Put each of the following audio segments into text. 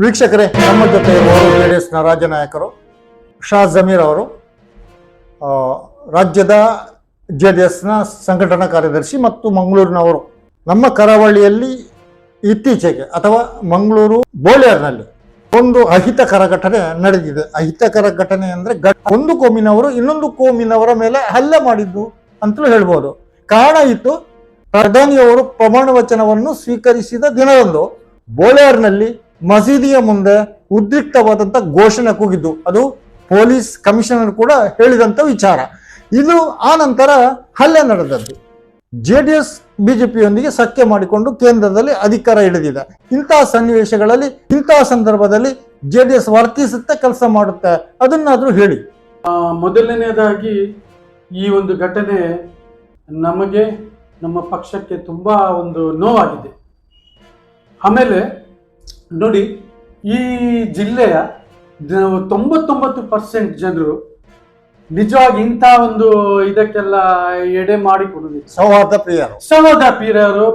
ವೀಕ್ಷಕರೇ, ನಮ್ಮ ಜೊತೆ ಇರುವವರು ಜೆಡಿಎಸ್ನ ರಾಜ್ಯ ನಾಯಕರು ಶಾ ಜಮೀರ್ ಅವರು, ರಾಜ್ಯದ ಜೆಡಿಎಸ್ನ ಸಂಘಟನಾ ಕಾರ್ಯದರ್ಶಿ ಮತ್ತು ಮಂಗಳೂರಿನವರು. ನಮ್ಮ ಕರಾವಳಿಯಲ್ಲಿ ಇತ್ತೀಚೆಗೆ ಅಥವಾ ಮಂಗಳೂರು ಬೋಳಿಯರ್ನಲ್ಲಿ ಒಂದು ಅಹಿತಕರ ಘಟನೆ ನಡೆದಿದೆ. ಅಹಿತಕರ ಘಟನೆ ಅಂದರೆ ಒಂದು ಕೋಮಿನವರು ಇನ್ನೊಂದು ಕೋಮಿನವರ ಮೇಲೆ ಹಲ್ಲೆ ಮಾಡಿದ್ದು ಅಂತಲೂ ಹೇಳ್ಬೋದು. ಕಾರಣ ಇತ್ತು, ಪ್ರಧಾನಿಯವರು ಪ್ರಮಾಣ ವಚನವನ್ನು ಸ್ವೀಕರಿಸಿದ ದಿನದಂದು ಬೋಳಿಯರ್ನಲ್ಲಿ ಮಸೀದಿಯ ಮುಂದೆ ಉದ್ರಿಕ್ತವಾದಂಥ ಘೋಷಣೆ ಕೂಗಿದ್ದು. ಅದು ಪೊಲೀಸ್ ಕಮಿಷನರ್ ಕೂಡ ಹೇಳಿದಂಥ ವಿಚಾರ. ಇದು ಆ ನಂತರ ಹಲ್ಲೆ ನಡೆದದ್ದು. ಜೆಡಿಎಸ್ ಬಿಜೆಪಿಯೊಂದಿಗೆ ಸಖ್ಯ ಮಾಡಿಕೊಂಡು ಕೇಂದ್ರದಲ್ಲಿ ಅಧಿಕಾರ ಹಿಡಿದಿದೆ. ಇಂತಹ ಸನ್ನಿವೇಶಗಳಲ್ಲಿ, ಇಂತಹ ಸಂದರ್ಭದಲ್ಲಿ ಜೆಡಿಎಸ್ ವರ್ತಿಸುತ್ತೆ, ಕೆಲಸ ಮಾಡುತ್ತೆ, ಅದನ್ನಾದ್ರೂ ಹೇಳಿ. ಮೊದಲನೇದಾಗಿ ಈ ಒಂದು ಘಟನೆ ನಮಗೆ, ನಮ್ಮ ಪಕ್ಷಕ್ಕೆ ತುಂಬಾ ಒಂದು ನೋವಾಗಿದೆ. ಆಮೇಲೆ ನೋಡಿ, ಈ ಜಿಲ್ಲೆಯ 99% ಜನರು ನಿಜವಾಗಿ ಇಂಥ ಒಂದು ಇದಕ್ಕೆಲ್ಲ ಎಡೆ ಮಾಡಿಕೊಡುವುದು. ಸೌಹಾರ್ದ ಪ್ರಿಯರು,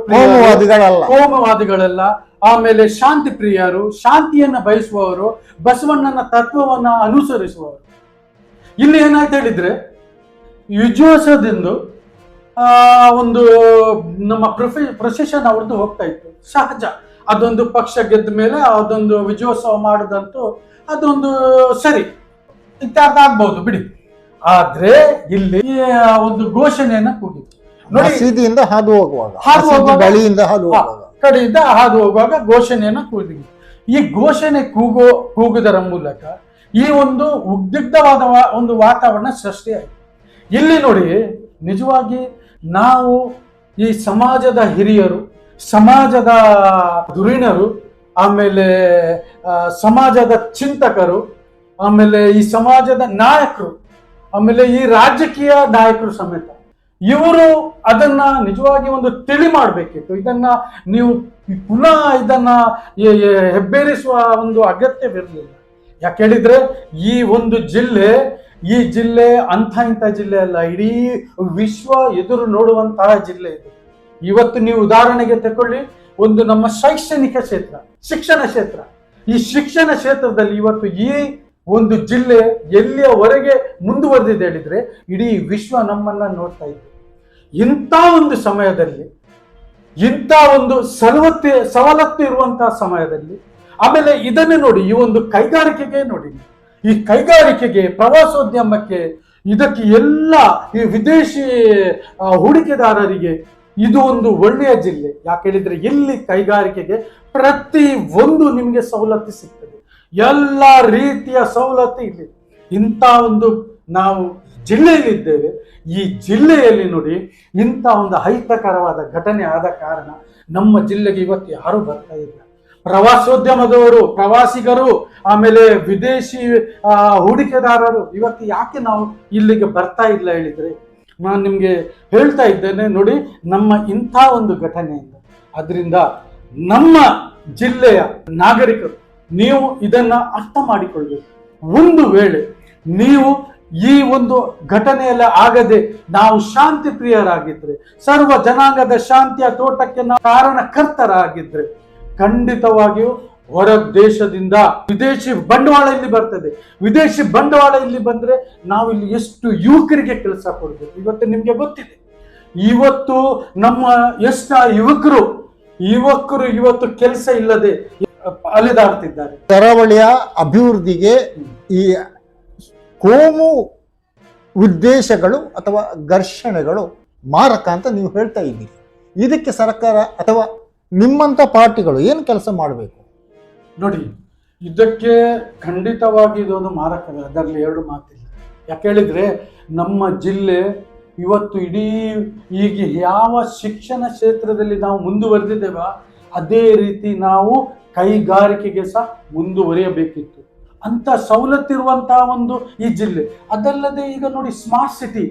ಕೋಮುವಾದಿಗಳಲ್ಲ. ಆಮೇಲೆ ಶಾಂತಿ ಪ್ರಿಯರು, ಶಾಂತಿಯನ್ನ ಬಯಸುವವರು, ಬಸವಣ್ಣನ ತತ್ವವನ್ನ ಅನುಸರಿಸುವವರು. ಇಲ್ಲಿ ಏನಾಯ್ತು ಹೇಳಿದ್ರೆ, ವಿಜಯೋತ್ಸವದಿಂದ ಒಂದು ನಮ್ಮ ಪ್ರೊಸೆಷನ್ ಅವ್ರದ್ದು ಹೋಗ್ತಾ ಇತ್ತು. ಸಹಜ, ಅದೊಂದು ಪಕ್ಷ ಗೆದ್ದ ಮೇಲೆ ಅದೊಂದು ವಿಜಯೋತ್ಸವ ಮಾಡೋದಂತೂ ಅದೊಂದು ಸರಿ, ಇತ್ಯರ್ಥ ಆಗ್ಬಹುದು ಬಿಡಿ. ಆದ್ರೆ ಇಲ್ಲಿ ಒಂದು ಘೋಷಣೆಯನ್ನ ಕೂಗಿತ್ತು ನೋಡಿ, ಮಸೀದಿಯಿಂದ ಹಾದು ಹೋಗುವಾಗ, ಕಡೆಯಿಂದ ಹಾದು ಹೋಗುವಾಗ ಘೋಷಣೆಯನ್ನ ಕೂಗಿತ್ತು. ಈ ಘೋಷಣೆ ಕೂಗುವುದರ ಮೂಲಕ ಈ ಒಂದು ಉದ್ವಿಗ್ನವಾದ ಒಂದು ವಾತಾವರಣ ಸೃಷ್ಟಿಯಾಯಿತು. ಇಲ್ಲಿ ನೋಡಿ, ನಿಜವಾಗಿ ನಾವು ಈ ಸಮಾಜದ ಹಿರಿಯರು, ಸಮಾಜದ ಧುರೀಣರು, ಆಮೇಲೆ ಸಮಾಜದ ಚಿಂತಕರು, ಆಮೇಲೆ ಈ ಸಮಾಜದ ನಾಯಕರು, ಆಮೇಲೆ ಈ ರಾಜಕೀಯ ನಾಯಕರು ಸಮೇತ ಇವರು ಅದನ್ನ ನಿಜವಾಗಿ ಒಂದು ತಿಳಿ ಮಾಡಬೇಕಿತ್ತು. ಇದನ್ನ ನೀವು ಪುನಃ ಇದನ್ನ ಹೆಬ್ಬೇರಿಸುವ ಒಂದು ಅಗತ್ಯವಿರಲಿಲ್ಲ. ಯಾಕೆ ಹೇಳಿದ್ರೆ, ಈ ಒಂದು ಈ ಜಿಲ್ಲೆ ಅಂಥ ಇಂಥ ಜಿಲ್ಲೆ ಅಲ್ಲ, ಇಡೀ ವಿಶ್ವ ಎದುರು ನೋಡುವಂತಹ ಜಿಲ್ಲೆ ಇದು. ಇವತ್ತು ನೀವು ಉದಾಹರಣೆಗೆ ತಗೊಳ್ಳಿ, ಒಂದು ನಮ್ಮ ಶೈಕ್ಷಣಿಕ ಕ್ಷೇತ್ರ, ಶಿಕ್ಷಣ ಕ್ಷೇತ್ರ. ಈ ಶಿಕ್ಷಣ ಕ್ಷೇತ್ರದಲ್ಲಿ ಇವತ್ತು ಈ ಒಂದು ಜಿಲ್ಲೆ ಎಲ್ಲಿಯವರೆಗೆ ಮುಂದುವರೆದಿದೆ ಹೇಳಿದ್ರೆ, ಇಡೀ ವಿಶ್ವ ನಮ್ಮನ್ನ ನೋಡ್ತಾ ಇದೆ. ಇಂಥ ಒಂದು ಸಮಯದಲ್ಲಿ, ಇಂಥ ಒಂದು ಸವಲತ್ತು ಇರುವಂತಹ ಸಮಯದಲ್ಲಿ, ಆಮೇಲೆ ಇದನ್ನೇ ನೋಡಿ, ಈ ಒಂದು ಕೈಗಾರಿಕೆಗೆ ನೋಡಿ, ಈ ಕೈಗಾರಿಕೆಗೆ, ಪ್ರವಾಸೋದ್ಯಮಕ್ಕೆ, ಇದಕ್ಕೆ ಎಲ್ಲ ಈ ವಿದೇಶಿ ಹೂಡಿಕೆದಾರರಿಗೆ ಇದು ಒಂದು ಒಳ್ಳೆಯ ಜಿಲ್ಲೆ. ಯಾಕೆ ಹೇಳಿದ್ರೆ, ಇಲ್ಲಿ ಕೈಗಾರಿಕೆಗೆ ಪ್ರತಿ ಒಂದು ನಿಮಗೆ ಸವಲತ್ತು ಸಿಗ್ತದೆ, ಎಲ್ಲ ರೀತಿಯ ಸವಲತ್ತು ಇಲ್ಲಿ. ಇಂಥ ಒಂದು ನಾವು ಜಿಲ್ಲೆಯಲ್ಲಿದ್ದೇವೆ. ಈ ಜಿಲ್ಲೆಯಲ್ಲಿ ನೋಡಿ, ಇಂಥ ಒಂದು ಅಹಿತಕರವಾದ ಘಟನೆ ಆದ ಕಾರಣ ನಮ್ಮ ಜಿಲ್ಲೆಗೆ ಇವತ್ತು ಯಾರು ಬರ್ತಾ ಇಲ್ಲ. ಪ್ರವಾಸೋದ್ಯಮದವರು, ಪ್ರವಾಸಿಗರು, ಆಮೇಲೆ ವಿದೇಶಿ ಹೂಡಿಕೆದಾರರು ಇವತ್ತು ಯಾಕೆ ನಾವು ಇಲ್ಲಿಗೆ ಬರ್ತಾ ಇಲ್ಲ ಹೇಳಿದ್ರೆ, ನಾನು ನಿಮಗೆ ಹೇಳ್ತಾ ಇದ್ದೇನೆ ನೋಡಿ, ನಮ್ಮ ಇಂಥ ಒಂದು ಘಟನೆಯಿಂದ, ಅದರಿಂದ ನಮ್ಮ ಜಿಲ್ಲೆಯ ನಾಗರಿಕರು ನೀವು ಇದನ್ನ ಅರ್ಥ ಮಾಡಿಕೊಳ್ಬೇಕು. ಒಂದು ವೇಳೆ ನೀವು ಈ ಒಂದು ಹೊಟ್ಟೆನೆಲ್ಲ ಆಗದೆ ನಾವು ಶಾಂತಿ ಪ್ರಿಯರಾಗಿದ್ರೆ, ಸರ್ವ ಜನಾಂಗದ ಶಾಂತಿಯ ತೋಟಕ್ಕೆ ನಾವು ಕಾರಣಕರ್ತರಾಗಿದ್ರೆ, ಖಂಡಿತವಾಗಿಯೂ ಹೊರ ದೇಶದಿಂದ ವಿದೇಶಿ ಬಂಡವಾಳ ಇಲ್ಲಿ ಬರ್ತದೆ. ವಿದೇಶಿ ಬಂಡವಾಳ ಇಲ್ಲಿ ಬಂದ್ರೆ ನಾವು ಇಲ್ಲಿ ಎಷ್ಟು ಯುವಕರಿಗೆ ಕೆಲಸ ಕೊಡ್ಬೇಕು. ಇವತ್ತು ನಿಮ್ಗೆ ಗೊತ್ತಿದೆ, ಇವತ್ತು ನಮ್ಮ ಎಷ್ಟ ಯುವಕರು ಇವತ್ತು ಕೆಲಸ ಇಲ್ಲದೆ ಅಲೆದಾಡ್ತಿದ್ದಾರೆ. ಕರಾವಳಿಯ ಅಭಿವೃದ್ಧಿಗೆ ಈ ಕೋಮು ಉದ್ದೇಶಗಳು ಅಥವಾ ಘರ್ಷಣೆಗಳು ಮಾರಕ ಅಂತ ನೀವು ಹೇಳ್ತಾ ಇದ್ದೀರಿ. ಇದಕ್ಕೆ ಸರ್ಕಾರ ಅಥವಾ ನಿಮ್ಮಂತ ಪಾರ್ಟಿಗಳು ಏನು ಕೆಲಸ ಮಾಡಬೇಕು? ನೋಡಿ, ಇದಕ್ಕೆ ಖಂಡಿತವಾಗಿ ಇದೊಂದು ಮಾರಕವೇ, ಅದರಲ್ಲಿ ಎರಡು ಮಾತಿಲ್ಲ. ಯಾಕೆ ಹೇಳಿದ್ರೆ, ನಮ್ಮ ಜಿಲ್ಲೆ ಇವತ್ತು ಇಡೀ ಈಗ ಯಾವ ಶಿಕ್ಷಣ ಕ್ಷೇತ್ರದಲ್ಲಿ ನಾವು ಮುಂದುವರೆದಿದ್ದೇವ, ಅದೇ ರೀತಿ ನಾವು ಕೈಗಾರಿಕೆಗೆ ಸಹ ಮುಂದುವರಿಯಬೇಕಿತ್ತು. ಅಂತ ಸವಲತ್ತಿರುವಂತಹ ಒಂದು ಈ ಜಿಲ್ಲೆ. ಅದಲ್ಲದೆ ಈಗ ನೋಡಿ, ಸ್ಮಾರ್ಟ್ ಸಿಟಿ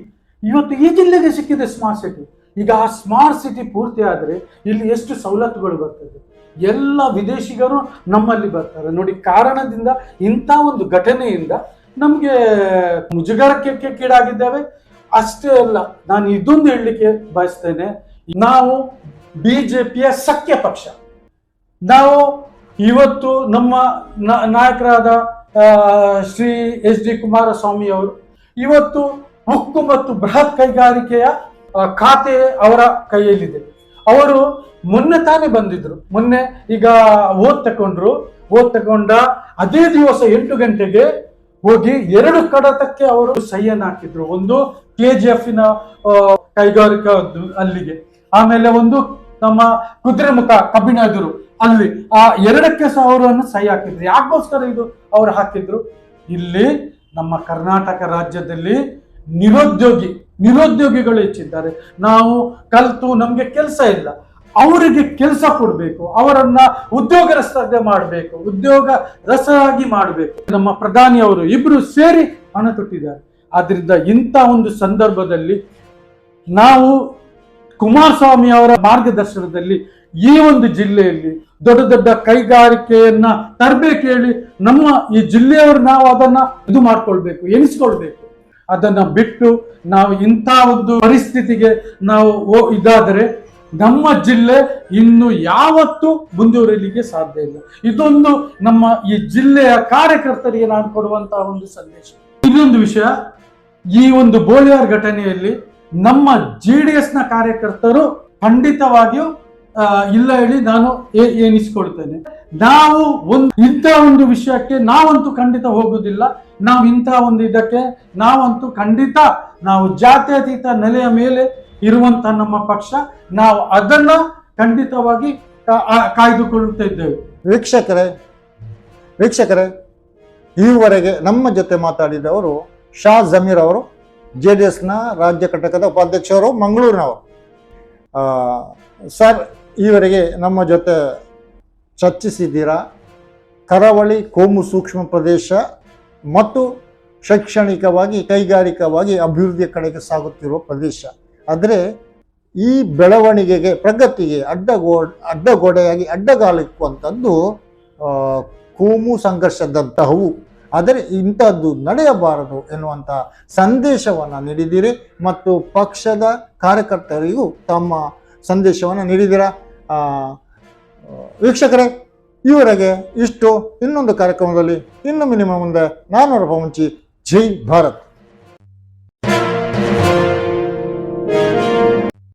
ಇವತ್ತು ಈ ಜಿಲ್ಲೆಗೆ ಸಿಕ್ಕಿದೆ. ಸ್ಮಾರ್ಟ್ ಸಿಟಿ, ಈಗ ಆ ಸ್ಮಾರ್ಟ್ ಸಿಟಿ ಪೂರ್ತಿ ಆದರೆ ಇಲ್ಲಿ ಎಷ್ಟು ಸವಲತ್ತುಗಳು ಬರ್ತದೆ. ಎಲ್ಲ ವಿದೇಶಿಗರು ನಮ್ಮಲ್ಲಿ ಬರ್ತಾರೆ ನೋಡಿ. ಕಾರಣದಿಂದ ಇಂಥ ಒಂದು ಘಟನೆಯಿಂದ ನಮಗೆ ಮುಜುಗರಕ್ಕೆ ಕೀಡಾಗಿದ್ದೇವೆ. ಅಷ್ಟೇ ಅಲ್ಲ, ನಾನು ಇದೊಂದು ಹೇಳಲಿಕ್ಕೆ ಬಯಸ್ತೇನೆ, ನಾವು ಬಿಜೆಪಿಯ ಸಖ್ಯ ಪಕ್ಷ, ನಾವು ಇವತ್ತು ನಮ್ಮ ನಾಯಕರಾದ ಶ್ರೀ ಎಚ್ ಡಿ ಕುಮಾರಸ್ವಾಮಿ ಅವರು ಇವತ್ತು ಉಕ್ಕು ಮತ್ತು ಬೃಹತ್ ಕೈಗಾರಿಕೆಯ ಖಾತೆ ಅವರ ಕೈಯಲ್ಲಿದೆ. ಅವರು ಮೊನ್ನೆ ತಾನೇ ಬಂದಿದ್ರು, ಮೊನ್ನೆ ಈಗ ಓದ್ ತಗೊಂಡ ಅದೇ ದಿವಸ 8 ಗಂಟೆಗೆ ಹೋಗಿ 2 ಕಡತಕ್ಕೆ ಅವರು ಸಹಿಯನ್ನು ಹಾಕಿದ್ರು. ಒಂದು KGF ಕೈಗಾರಿಕಾ ಅಲ್ಲಿಗೆ, ಆಮೇಲೆ ಒಂದು ನಮ್ಮ ಕುದುರೆಮುಖ ಕಬ್ಬಿಣದರು ಅಲ್ಲಿ, ಆ 2ಕ್ಕೆ ಸಹ ಅವರನ್ನು ಸಹಿ ಹಾಕಿದ್ರು. ಯಾಕೋಸ್ಕರ ಇದು ಅವರು ಹಾಕಿದ್ರು? ಇಲ್ಲಿ ನಮ್ಮ ಕರ್ನಾಟಕ ರಾಜ್ಯದಲ್ಲಿ ನಿರುದ್ಯೋಗಿಗಳು ಹೆಚ್ಚಿದ್ದಾರೆ. ನಾವು ಕಲ್ತು ನಮ್ಗೆ ಕೆಲಸ ಇಲ್ಲ, ಅವರಿಗೆ ಕೆಲಸ ಕೊಡಬೇಕು, ಅವರನ್ನ ಉದ್ಯೋಗರಸ್ತೆ ಮಾಡಬೇಕು, ಉದ್ಯೋಗರಸರಾಗಿ ಮಾಡಬೇಕು. ನಮ್ಮ ಪ್ರಧಾನಿ ಅವರು ಇಬ್ರು ಸೇರಿ ಹಣ ತೊಟ್ಟಿದ್ದಾರೆ. ಆದ್ರಿಂದ ಇಂಥ ಒಂದು ಸಂದರ್ಭದಲ್ಲಿ ನಾವು ಕುಮಾರಸ್ವಾಮಿ ಅವರ ಮಾರ್ಗದರ್ಶನದಲ್ಲಿ ಈ ಒಂದು ಜಿಲ್ಲೆಯಲ್ಲಿ ದೊಡ್ಡ ದೊಡ್ಡ ಕೈಗಾರಿಕೆಯನ್ನ ತರಬೇಕು ಹೇಳಿ ನಮ್ಮ ಈ ಜಿಲ್ಲೆಯವರು ನಾವು ಅದನ್ನ ಇದು ಮಾಡ್ಕೊಳ್ಬೇಕು, ಎನಿಸ್ಕೊಳ್ಬೇಕು. ಅದನ್ನ ಬಿಟ್ಟು ನಾವು ಇಂಥ ಒಂದು ಪರಿಸ್ಥಿತಿಗೆ ನಾವು ಇದಾದರೆ ನಮ್ಮ ಜಿಲ್ಲೆ ಇನ್ನು ಯಾವತ್ತೂ ಮುಂದುವರಿಲಿಕ್ಕೆ ಸಾಧ್ಯ ಇಲ್ಲ. ಇದೊಂದು ನಮ್ಮ ಈ ಜಿಲ್ಲೆಯ ಕಾರ್ಯಕರ್ತರಿಗೆ ನಾನು ಕೊಡುವಂತಹ ಒಂದು ಸಂದೇಶ. ಇನ್ನೊಂದು ವಿಷಯ, ಈ ಒಂದು ಬೋಳಿಯಾರ್ ಘಟನೆಯಲ್ಲಿ ನಮ್ಮ JDS ನ ಕಾರ್ಯಕರ್ತರು ಖಂಡಿತವಾಗಿಯೂ ಇಲ್ಲ ಹೇಳಿ ನಾನು ಎನಿಸ್ಕೊಳ್ತೇನೆ. ನಾವು ಇಂಥ ಒಂದು ವಿಷಯಕ್ಕೆ ನಾವಂತೂ ಖಂಡಿತ ಹೋಗುದಿಲ್ಲ. ನಾವು ಇಂಥ ಒಂದು ಇದಕ್ಕೆ ನಾವಂತೂ ಖಂಡಿತ ನಾವು ಜಾತ್ಯತೀತ ನೆಲೆಯ ಮೇಲೆ ಇರುವಂತ ನಮ್ಮ ಪಕ್ಷ, ನಾವು ಅದನ್ನ ಖಂಡಿತವಾಗಿ ಕಾಯ್ದುಕೊಳ್ಳುತ್ತಾ ಇದ್ದೇವೆ. ವೀಕ್ಷಕರೇ, ಈವರೆಗೆ ನಮ್ಮ ಜೊತೆ ಮಾತಾಡಿದವರು ಶಾ ಜಮೀರ್ ಅವರು, JDS ನ ರಾಜ್ಯ ಘಟಕದ ಉಪಾಧ್ಯಕ್ಷರು, ಮಂಗಳೂರಿನವರು. ಸರ್, ಈವರೆಗೆ ನಮ್ಮ ಜೊತೆ ಚರ್ಚಿಸಿದ್ದೀರಾ. ಕರಾವಳಿ ಕೋಮು ಸೂಕ್ಷ್ಮ ಪ್ರದೇಶ ಮತ್ತು ಶೈಕ್ಷಣಿಕವಾಗಿ ಕೈಗಾರಿಕವಾಗಿ ಅಭಿವೃದ್ಧಿಯ ಕಡೆಗೆ ಸಾಗುತ್ತಿರುವ ಪ್ರದೇಶ. ಆದರೆ ಈ ಬೆಳವಣಿಗೆಗೆ, ಪ್ರಗತಿಗೆ ಅಡ್ಡಗೋಡೆಯಾಗಿ ಅಡ್ಡಗಾಲಿಕ್ಕುವಂಥದ್ದು ಕೋಮು ಸಂಘರ್ಷದಂತಹವು. ಆದರೆ ಇಂಥದ್ದು ನಡೆಯಬಾರದು ಎನ್ನುವಂಥ ಸಂದೇಶವನ್ನು ನೀಡಿದ್ದೀರಿ ಮತ್ತು ಪಕ್ಷದ ಕಾರ್ಯಕರ್ತರಿಗೂ ತಮ್ಮ ಸಂದೇಶವನ್ನು ನೀಡಿದ್ದೀರಾ. ವೀಕ್ಷಕರೇ, ಈವರೆಗೆ ಇಷ್ಟು. ಇನ್ನೊಂದು ಕಾರ್ಯಕ್ರಮದಲ್ಲಿ ಇನ್ನು ಮಿನಿಮಮ್ ಮುಂದೆ 400 ರೂಪಾಯಿ ಮುಂಚಿ. ಜೈ ಭಾರತ್.